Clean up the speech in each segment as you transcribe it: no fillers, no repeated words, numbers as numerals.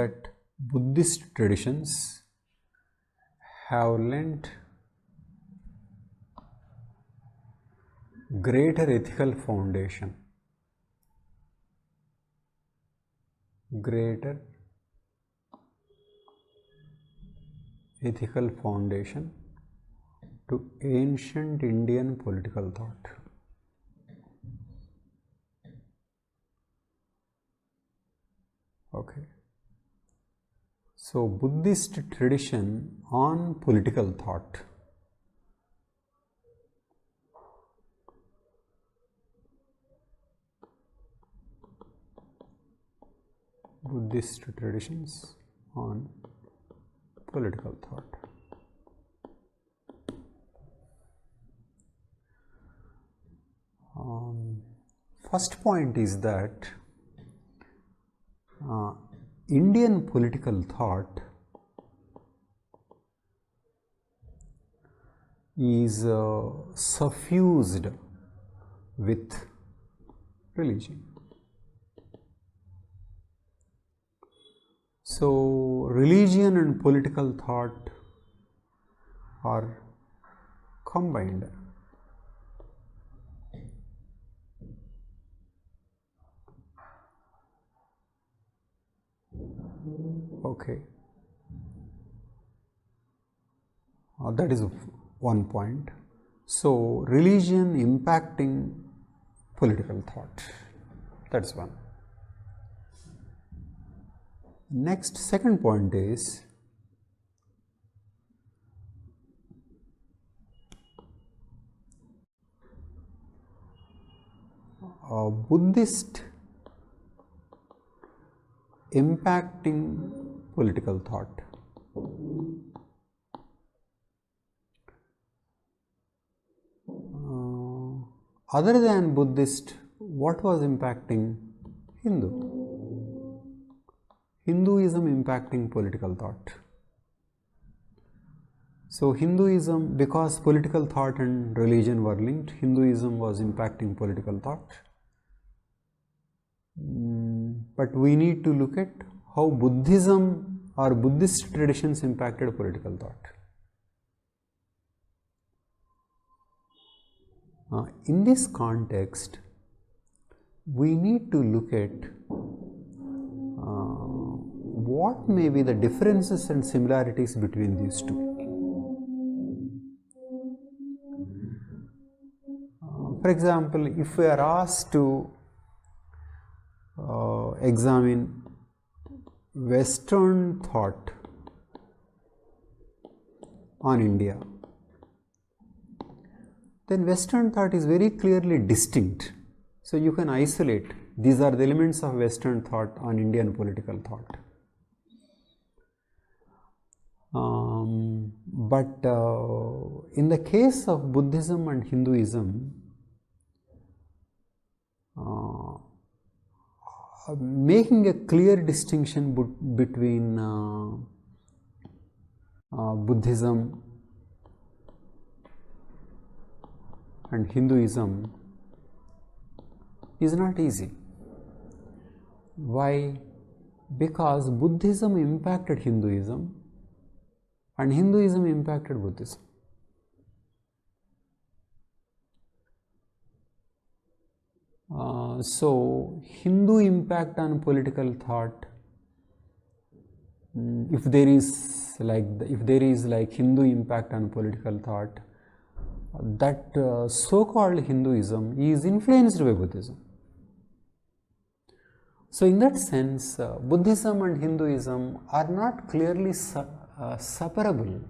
that Buddhist traditions have lent greater ethical foundation, to ancient Indian political thought. Okay. So, Buddhist tradition on political thought. Buddhist traditions on political thought. First point is that Indian political thought is suffused with religion. So, religion and political thought are combined. Okay, that is one point. So, religion impacting political thought, that's one. Next, second point is Buddhist impacting political thought. Other than Buddhist, what was impacting? Hinduism impacting political thought. So, Hinduism, because political thought and religion were linked, Hinduism was impacting political thought. But we need to look at how Buddhism or Buddhist traditions impacted political thought. In this context, we need to look at what may be the differences and similarities between these two. For example, if we are asked to examine Western thought on India, then Western thought is very clearly distinct. So, you can isolate, these are the elements of Western thought on Indian political thought. But in the case of Buddhism and Hinduism, making a clear distinction between Buddhism and Hinduism is not easy. Why? Because Buddhism impacted Hinduism and Hinduism impacted Buddhism. So, Hindu impact on political thought, if there is like Hindu impact on political thought, that so-called Hinduism is influenced by Buddhism. So, in that sense, Buddhism and Hinduism are not clearly separable.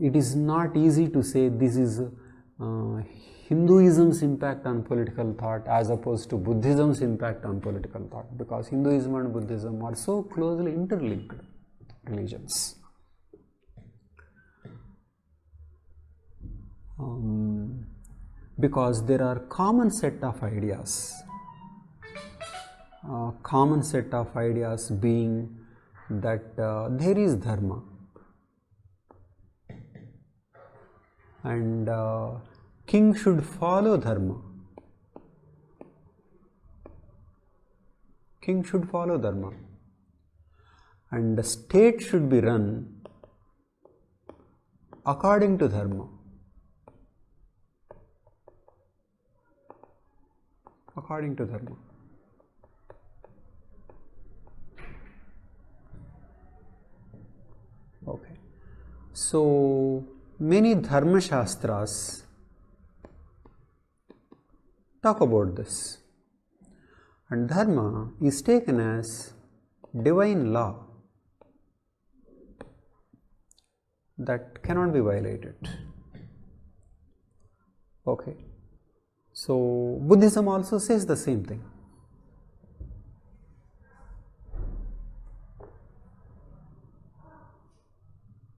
It is not easy to say this is Hinduism's impact on political thought as opposed to Buddhism's impact on political thought, because Hinduism and Buddhism are so closely interlinked religions. Because there are common set of ideas, being that there is dharma and king should follow dharma, king should follow dharma, and the state should be run according to dharma. According to dharma. Okay. So many dharma shastras talk about this, and dharma is taken as divine law that cannot be violated. Okay. So Buddhism also says the same thing.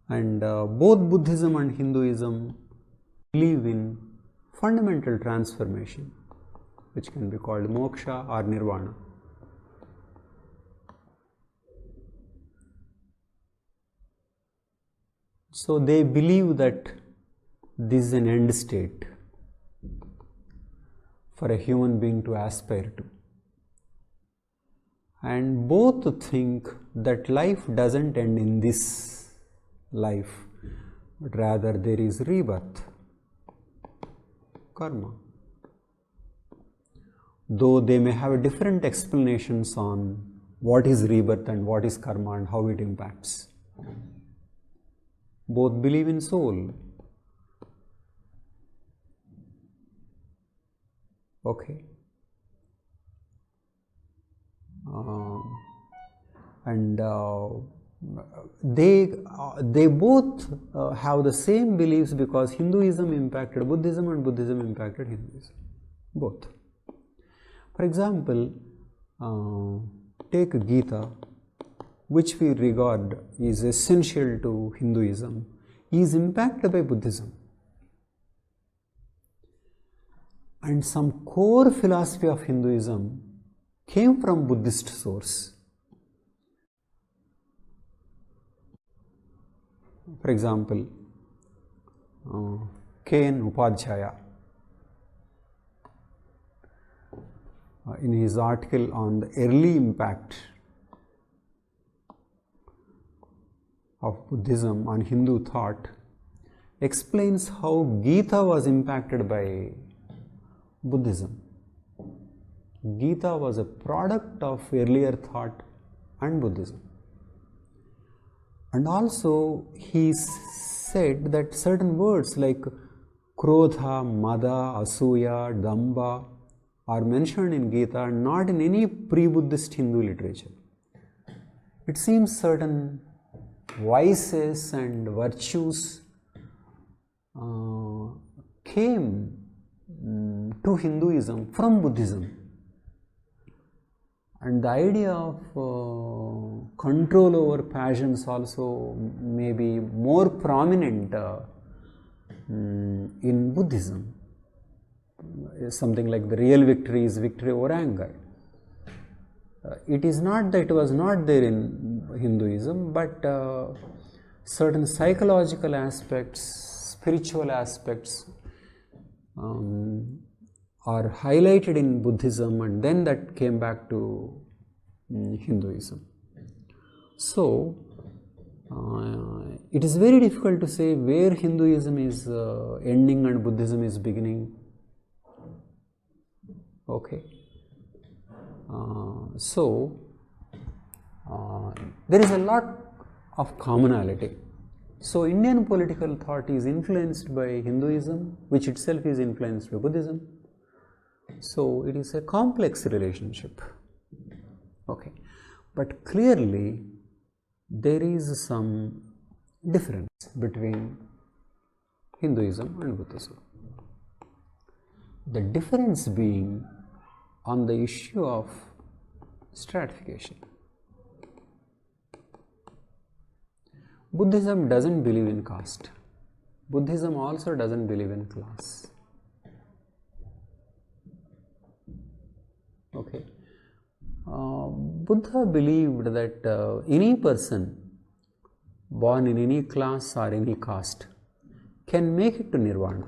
And both Buddhism and Hinduism believe in fundamental transformation, which can be called moksha or nirvana. So they believe that this is an end state for a human being to aspire to. And both think that life doesn't end in this life, but rather there is rebirth, karma. Though they may have different explanations on what is rebirth and what is karma and how it impacts. Both believe in soul. Okay. They both have the same beliefs, because Hinduism impacted Buddhism and Buddhism impacted Hinduism. Both. For example, take Gita, which we regard is essential to Hinduism, is impacted by Buddhism. And some core philosophy of Hinduism came from Buddhist source. For example, K.N. Upadhyaya, in his article on the early impact of Buddhism on Hindu thought, explains how Gita was impacted by Buddhism. Gita was a product of earlier thought and Buddhism. And also he said that certain words like Krodha, Mada, Asuya, Damba are mentioned in Gita and not in any pre-Buddhist Hindu literature. It seems certain vices and virtues came to Hinduism from Buddhism. And the idea of control over passions also may be more prominent in Buddhism. Something like the real victory is victory over anger. It is not that it was not there in Hinduism, but certain psychological aspects, spiritual aspects are highlighted in Buddhism, and then that came back to Hinduism. So, it is very difficult to say where Hinduism is ending and Buddhism is beginning. Okay. There is a lot of commonality. So, Indian political thought is influenced by Hinduism, which itself is influenced by Buddhism. So, it is a complex relationship. Okay. But clearly, there is some difference between Hinduism and Buddhism. The difference being on the issue of stratification. Buddhism doesn't believe in caste. Buddhism also doesn't believe in class. Okay. Buddha believed that any person born in any class or any caste can make it to nirvana.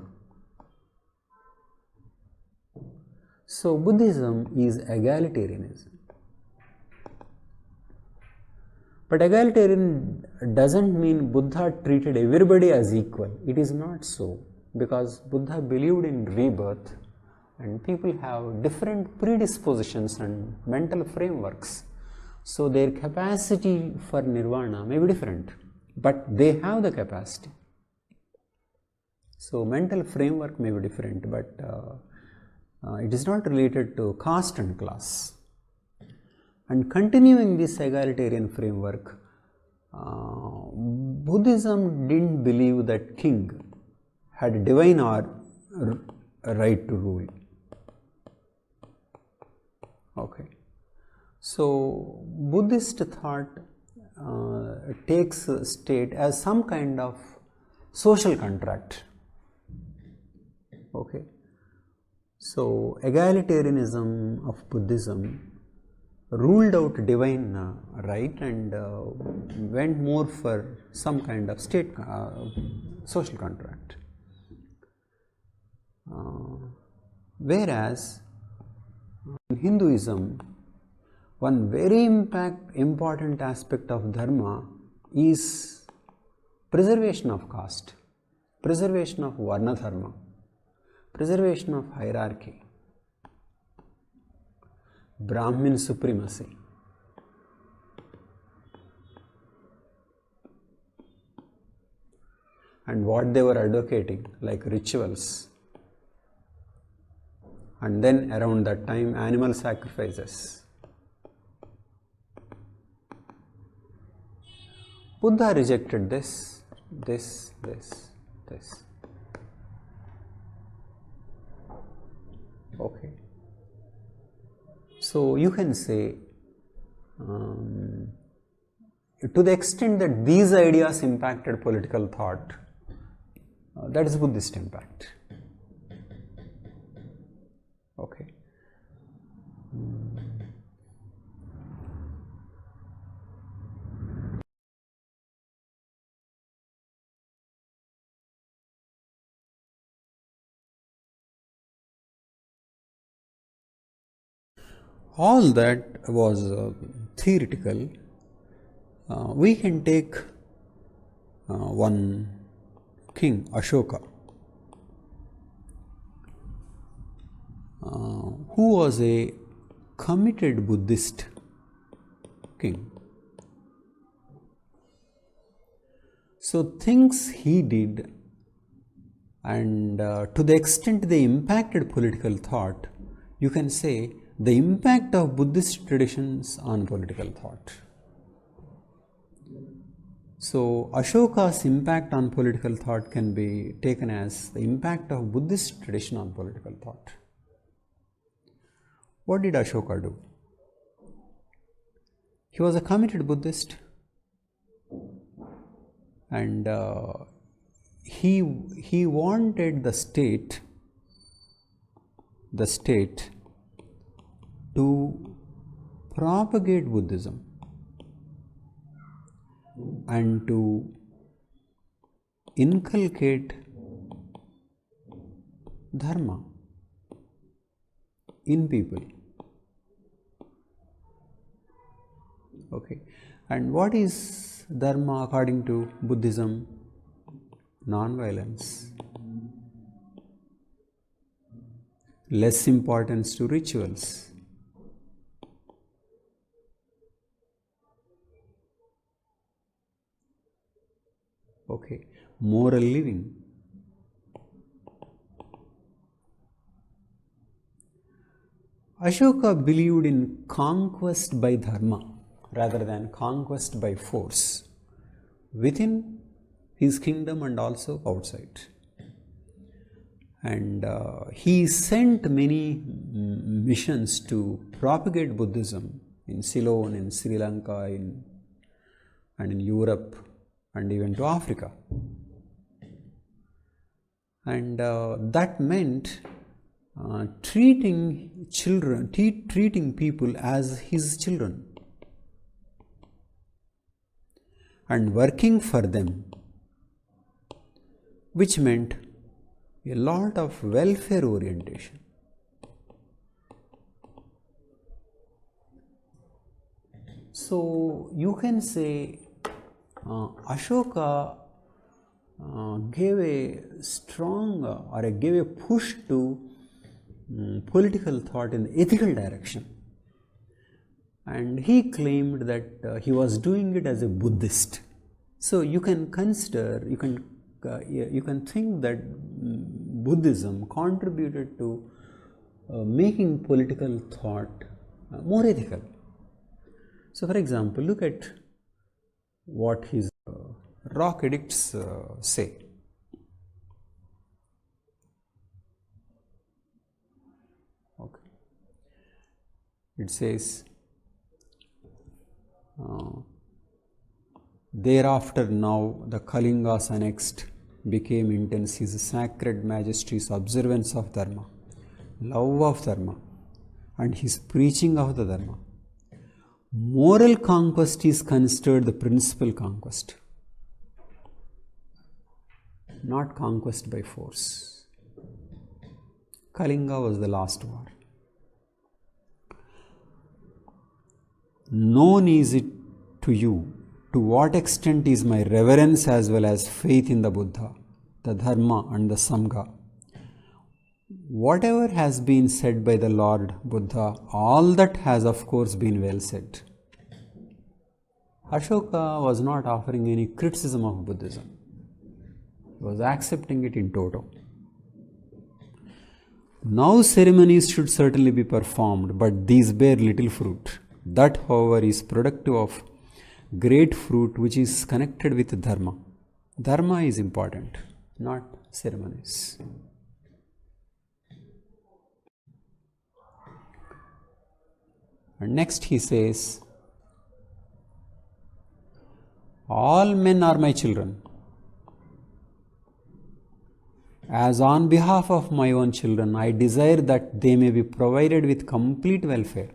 So Buddhism is egalitarianism. But egalitarian doesn't mean Buddha treated everybody as equal. It is not so, because Buddha believed in rebirth and people have different predispositions and mental frameworks. So their capacity for nirvana may be different, but they have the capacity. So mental framework may be different, but it is not related to caste and class. And continuing this egalitarian framework, Buddhism didn't believe that king had divine or right to rule. Okay. So Buddhist thought takes state as some kind of social contract. Okay. So egalitarianism of Buddhism ruled out divine right and went more for some kind of state social contract. Whereas in Hinduism, one very important aspect of dharma is preservation of caste, preservation of varna dharma, preservation of hierarchy, Brahmin supremacy. And what they were advocating, like rituals, and then around that time animal sacrifices. Buddha rejected this. Okay. So you can say, to the extent that these ideas impacted political thought, that is Buddhist impact. Okay. All that was theoretical. We can take one king, Ashoka, who was a committed Buddhist king. So things he did, and to the extent they impacted political thought, you can say the impact of Buddhist traditions on political thought. So Ashoka's impact on political thought can be taken as the impact of Buddhist tradition on political thought. What did Ashoka do? He was a committed Buddhist, and he wanted the state to propagate Buddhism and to inculcate dharma in people. Okay. And what is dharma according to Buddhism? Non-violence. Less importance to rituals. Okay. Moral living. Ashoka believed in conquest by dharma rather than conquest by force within his kingdom and also outside. And he sent many missions to propagate Buddhism in Ceylon, in Sri Lanka, and in Europe, and even to Africa. And that meant treating people as his children and working for them, which meant a lot of welfare orientation. So you can say Ashoka gave a strong gave a push to political thought in the ethical direction, and he claimed that he was doing it as a Buddhist. So you can consider, you can think that Buddhism contributed to making political thought more ethical. So for example, look at what his rock edicts say. Okay. It says, thereafter now the Kalingas annexed became intense his sacred majesty's observance of Dharma, love of Dharma, and his preaching of the Dharma. Moral conquest is considered the principal conquest, not conquest by force. Kalinga was the last war. Known is it to you to what extent is my reverence as well as faith in the Buddha, the Dharma and the Sangha. Whatever has been said by the Lord Buddha, all that has of course been well said. Ashoka was not offering any criticism of Buddhism. He was accepting it in toto. Now ceremonies should certainly be performed, but these bear little fruit. That, however, is productive of great fruit which is connected with Dharma. Dharma is important, not ceremonies. And next he says, all men are my children. As on behalf of my own children, I desire that they may be provided with complete welfare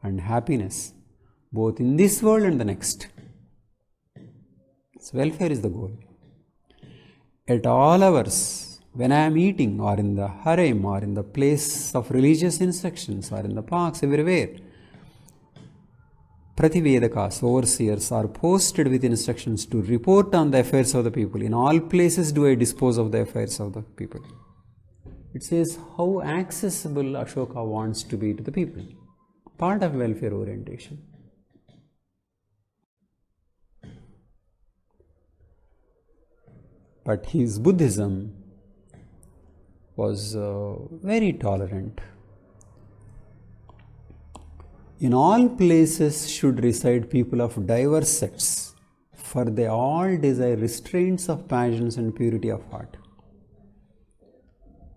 and happiness, both in this world and the next. So welfare is the goal. At all hours, when I am eating, or in the harem, or in the place of religious instructions, or in the parks, everywhere, Prativedakas, overseers, are posted with instructions to report on the affairs of the people. In all places do I dispose of the affairs of the people. It says how accessible Ashoka wants to be to the people. Part of welfare orientation. But his Buddhism was very tolerant. In all places should reside people of diverse sects, for they all desire restraints of passions and purity of heart.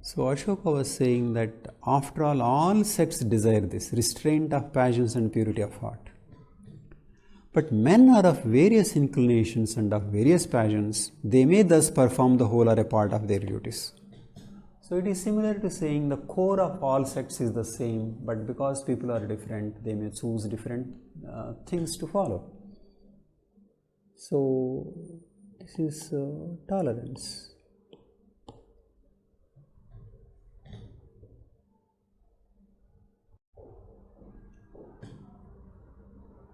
So Ashoka was saying that after all sects desire this, restraint of passions and purity of heart. But men are of various inclinations and of various passions, they may thus perform the whole or a part of their duties. So it is similar to saying the core of all sects is the same, but because people are different, they may choose different things to follow. So this is tolerance.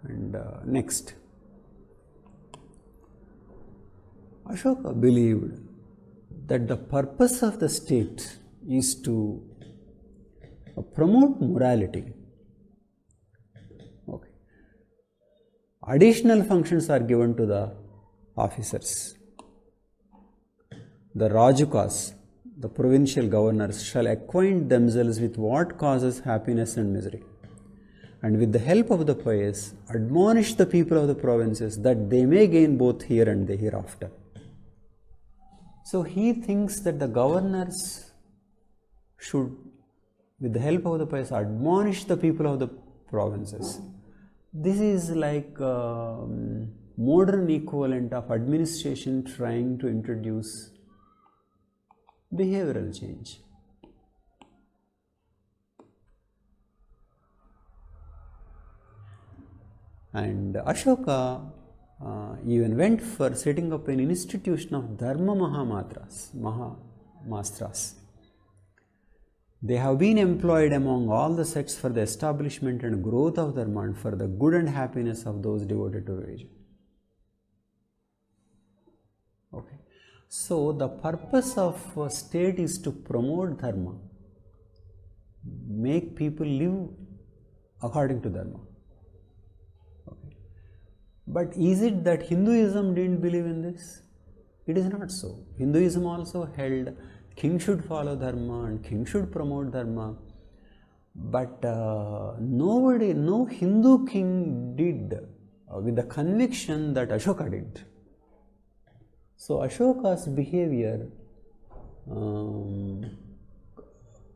And next, Ashoka believed that the purpose of the state is to promote morality. Okay. Additional functions are given to the officers. The Rajukas, the provincial governors, shall acquaint themselves with what causes happiness and misery, and with the help of the pious, admonish the people of the provinces that they may gain both here and the hereafter. So he thinks that the governors should, with the help of the pious, admonish the people of the provinces. This is like modern equivalent of administration trying to introduce behavioral change. And Ashoka even went for setting up an institution of Dharma Mahamastras. They have been employed among all the sects for the establishment and growth of dharma and for the good and happiness of those devoted to religion. Okay. So the purpose of a state is to promote dharma, make people live according to dharma. Okay. But is it that Hinduism didn't believe in this? It is not so. Hinduism also held king should follow dharma and king should promote dharma. But no Hindu king did with the conviction that Ashoka did. So Ashoka's behavior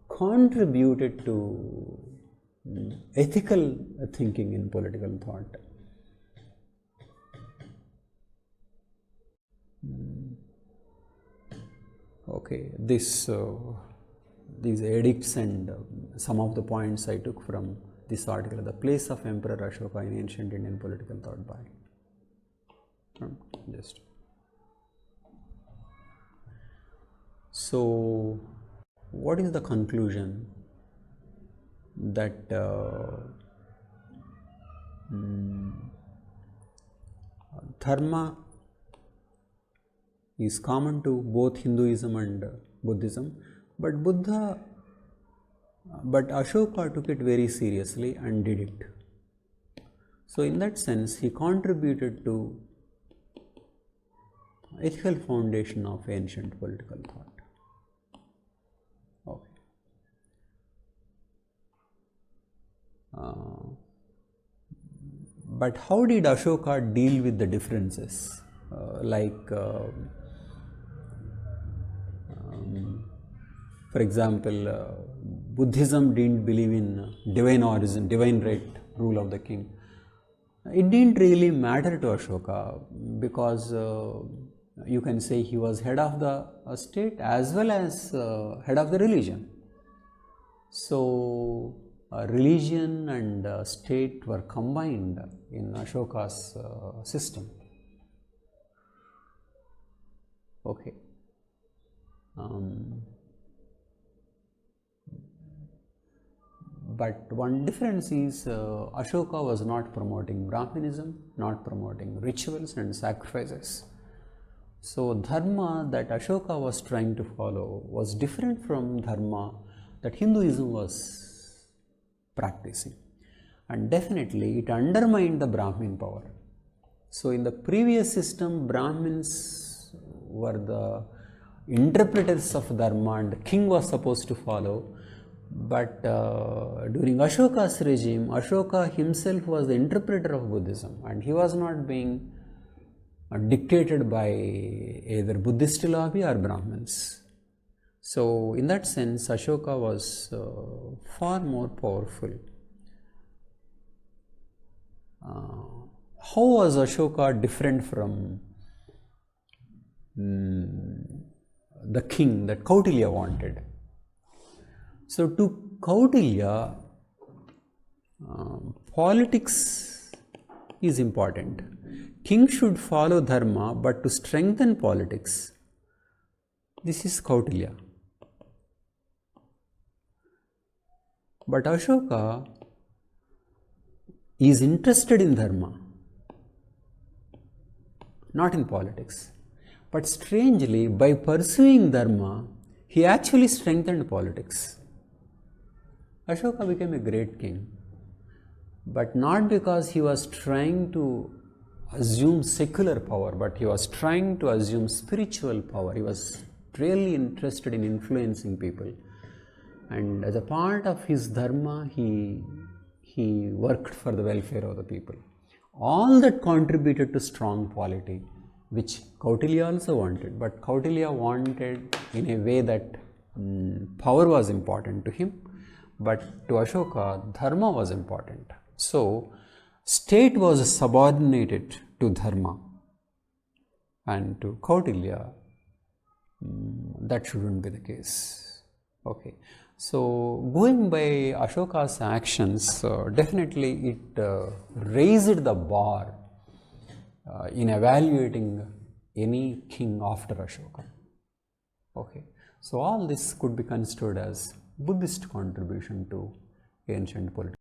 contributed to ethical thinking in political thought. Okay, these edicts and some of the points I took from this article, the place of Emperor Ashoka in ancient Indian political thought by just. So, what is the conclusion? That dharma is common to both Hinduism and Buddhism, but Ashoka took it very seriously and did it. So in that sense, he contributed to ethical foundation of ancient political thought. Okay. But how did Ashoka deal with the differences? For example, Buddhism didn't believe in divine origin, divine right, rule of the king. It didn't really matter to Ashoka because you can say he was head of the state as well as head of the religion. So religion and state were combined in Ashoka's system. Okay. But one difference is Ashoka was not promoting Brahmanism, not promoting rituals and sacrifices. So dharma that Ashoka was trying to follow was different from dharma that Hinduism was practicing, and definitely it undermined the Brahmin power. So in the previous system, Brahmins were the interpreters of dharma and the king was supposed to follow. But during Ashoka's regime, Ashoka himself was the interpreter of Buddhism and he was not being dictated by either Buddhist lobby or Brahmins. So in that sense, Ashoka was far more powerful. How was Ashoka different from the king that Kautilya wanted? So to Kautilya, politics is important. King should follow dharma, but to strengthen politics, this is Kautilya. But Ashoka is interested in dharma, not in politics. But strangely, by pursuing dharma, he actually strengthened politics. Ashoka became a great king, but not because he was trying to assume secular power, but he was trying to assume spiritual power. He was really interested in influencing people, and as a part of his dharma, he worked for the welfare of the people. All that contributed to strong polity, which Kautilya also wanted, but Kautilya wanted in a way that power was important to him. But to Ashoka, dharma was important. So, state was subordinated to dharma, and to Kautilya, that shouldn't be the case. Okay. So, going by Ashoka's actions, definitely it raised the bar in evaluating any king after Ashoka. Okay. So, all this could be considered as Buddhist contribution to ancient politics.